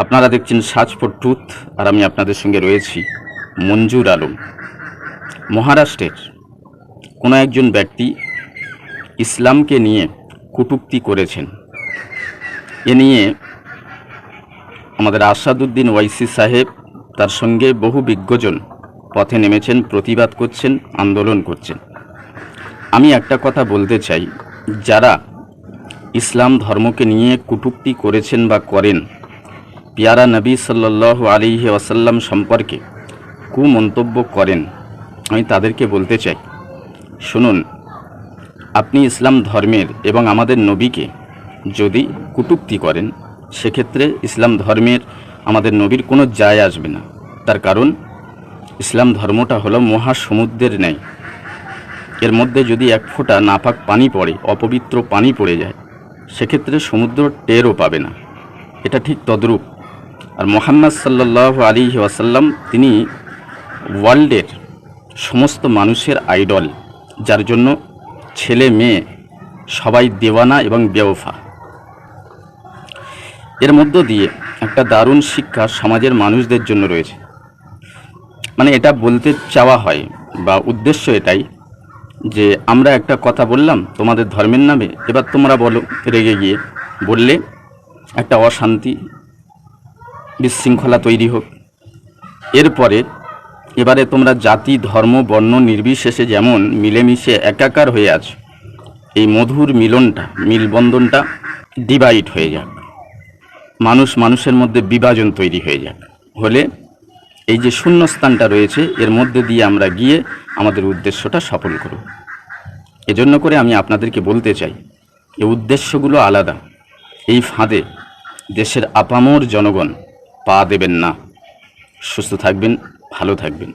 আপনারা দেখছেন search for truth, আর আমি আপনাদের সঙ্গে রয়েছি মঞ্জুর আলম। মহারাষ্ট্রের কোনো একজন ব্যক্তি ইসলামকে নিয়ে কটূক্তি করেছেন। এ নিয়ে আমাদের আসাদুদ্দিন ওয়াইসি সাহেব, তার সঙ্গে বহু বিজ্ঞজন পথে নেমেছেন, প্রতিবাদ করছেন, আন্দোলন করছেন। আমি একটা কথা বলতে চাই, যারা ইসলাম ধর্মকে নিয়ে কটূক্তি করেছেন বা করেন, পিয়ারা নবী সাল্লাল্লাহু আলাইহি ওয়াসাল্লাম সম্পর্কে কুমন্তব্য করেন, আমি তাদেরকে বলতে চাই, শুনুন, আপনি ইসলাম ধর্মের এবং আমাদের নবীকে যদি কটূক্তি করেন, সেক্ষেত্রে ইসলাম ধর্মের আমাদের নবীর কোনো যায় আসবে না। তার কারণ ইসলাম ধর্মটা হলো মহাসমুদ্রের ন্যায়। এর মধ্যে যদি এক ফোঁটা নাপাক পানি পড়ে, অপবিত্র পানি পড়ে যায়, সেক্ষেত্রে সমুদ্র টেরও পাবে না। এটা ঠিক তদ্রূপ। আর মুহাম্মদ সাল্লাল্লাহু আলাইহি ওয়াসাল্লাম তিনি ওয়ার্ল্ডের সমস্ত মানুষের আইডল, যার জন্য ছেলে মেয়ে সবাই দেওয়ানা এবং বেওফা। এর মধ্য দিয়ে একটা দারুণ শিক্ষা সমাজের মানুষদের জন্য রয়েছে। মানে এটা বলতে চাওয়া হয় বা উদ্দেশ্য এটাই যে আমরা একটা কথা বললাম তোমাদের ধর্মের নামে, এবার তোমরা বলো, রেগে গিয়ে বললে একটা অশান্তি বিশৃঙ্খলা তৈরি হোক। এরপরে এবারে তোমরা জাতি ধর্ম বর্ণ নির্বিশেষে যেমন মিলেমিশে একাকার হয়ে আছো, এই মধুর মিলনটা, মিলবন্ধনটা ডিভাইড হয়ে যাক, মানুষ মানুষের মধ্যে বিভাজন তৈরি হয়ে যাক, হলে এই যে শূন্যস্থানটা রয়েছে এর মধ্যে দিয়ে আমরা গিয়ে আমাদের উদ্দেশ্যটা সফল করব। এজন্য করে আমি আপনাদেরকে বলতে চাই, এই উদ্দেশ্যগুলো আলাদা। এই ফাঁদে দেশের আপামর জনগণ পা দেবেন না। সুস্থ থাকবেন, ভালো থাকবেন।